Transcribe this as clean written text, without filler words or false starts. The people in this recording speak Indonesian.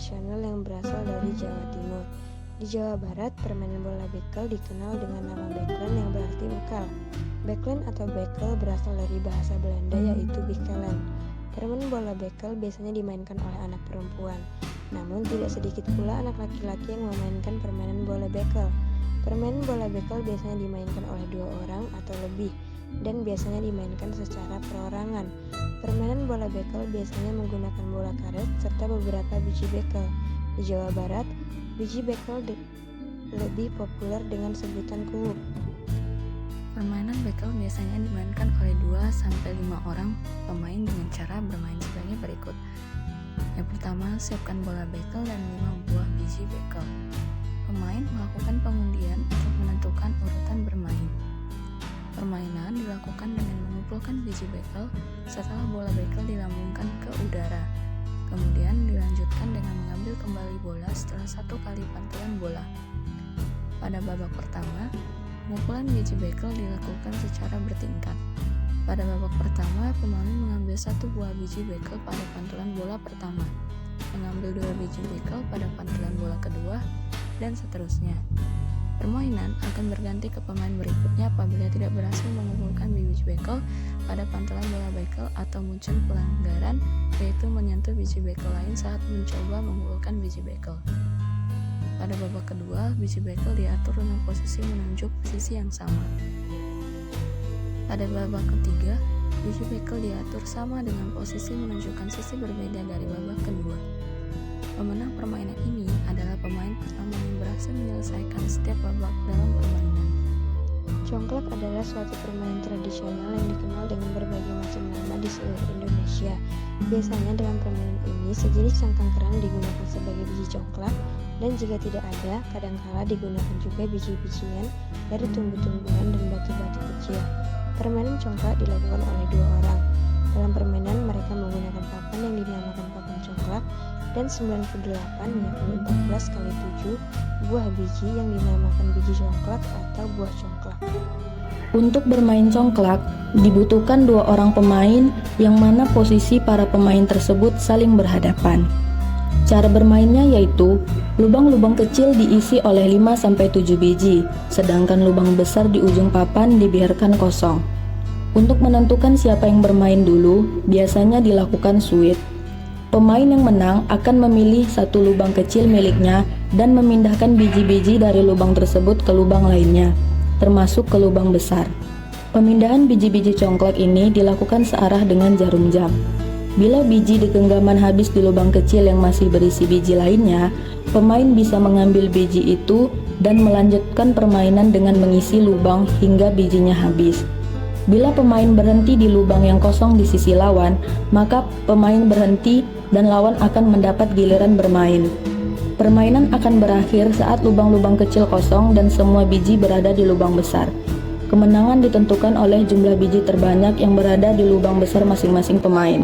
tradisional yang berasal dari Jawa Timur. Di Jawa Barat, permainan bola bekel dikenal dengan nama beklen yang berarti bekal. Beklen atau bekel berasal dari bahasa Belanda yaitu bikelen. Permainan bola bekel biasanya dimainkan oleh anak perempuan. Namun tidak sedikit pula anak laki-laki yang memainkan permainan bola bekel. Permainan bola bekel biasanya dimainkan oleh 2 orang atau lebih dan biasanya dimainkan secara perorangan. Permainan bola bekel biasanya menggunakan bola karet serta beberapa biji bekel. Di Jawa Barat, biji bekel lebih populer dengan sebutan kuuk. Permainan bekel biasanya dimainkan oleh 2-5 orang pemain dengan cara bermain sebagai berikut. Yang pertama, siapkan bola bekel dan 5 buah biji bekel. Pemain melakukan pengundian untuk menentukan urutan bermain. Permainan dilakukan dengan mengumpulkan biji bekel setelah bola bekel dilambungkan ke udara. Kemudian dilanjutkan dengan mengambil kembali bola setelah 1 kali pantulan bola. Pada babak pertama, pengumpulan biji bekel dilakukan secara bertingkat. Pada babak pertama, pemain mengambil 1 buah biji bekel pada pantulan bola pertama, mengambil 2 biji bekel pada pantulan bola kedua, dan seterusnya. Permainan akan berganti ke pemain berikutnya apabila tidak berhasil mengumpulkan biji bekel pada pantulan bola bekel atau muncul pelanggaran, yaitu menyentuh biji bekel lain saat mencoba mengumpulkan biji bekel. Pada babak kedua, biji bekel diatur dengan posisi menunjuk sisi yang sama. Pada babak ketiga, biji bekel diatur sama dengan posisi menunjukkan sisi berbeda dari babak kedua. Pemenang permainan ini adalah pemain pertama yang berhasil menyelesaikan setiap babak dalam permainan. Congklak adalah suatu permainan tradisional yang dikenal dengan berbagai macam nama di seluruh Indonesia. Biasanya dalam permainan ini sejenis cangkang kerang digunakan sebagai biji congklak, dan jika tidak ada, kadangkala digunakan juga biji-bijian dari tumbuh-tumbuhan dan batu-batu kecil. Permainan congklak dilakukan oleh 2 orang. Dalam permainan mereka menggunakan papan yang dinamakan papan congklak dan 98 yakni 14 kali 7 buah biji yang dinamakan biji congklak atau buah congklak. Untuk bermain congklak, dibutuhkan 2 orang pemain yang mana posisi para pemain tersebut saling berhadapan. Cara bermainnya yaitu lubang-lubang kecil diisi oleh 5-7 biji, sedangkan lubang besar di ujung papan dibiarkan kosong. Untuk menentukan siapa yang bermain dulu, biasanya dilakukan suit. Pemain yang menang akan memilih 1 lubang kecil miliknya dan memindahkan biji-biji dari lubang tersebut ke lubang lainnya, termasuk ke lubang besar. Pemindahan biji-biji congklak ini dilakukan searah dengan jarum jam. Bila biji di genggaman habis di lubang kecil yang masih berisi biji lainnya, pemain bisa mengambil biji itu dan melanjutkan permainan dengan mengisi lubang hingga bijinya habis. Bila pemain berhenti di lubang yang kosong di sisi lawan, maka pemain berhenti dan lawan akan mendapat giliran bermain. Permainan akan berakhir saat lubang-lubang kecil kosong dan semua biji berada di lubang besar. Kemenangan ditentukan oleh jumlah biji terbanyak yang berada di lubang besar masing-masing pemain.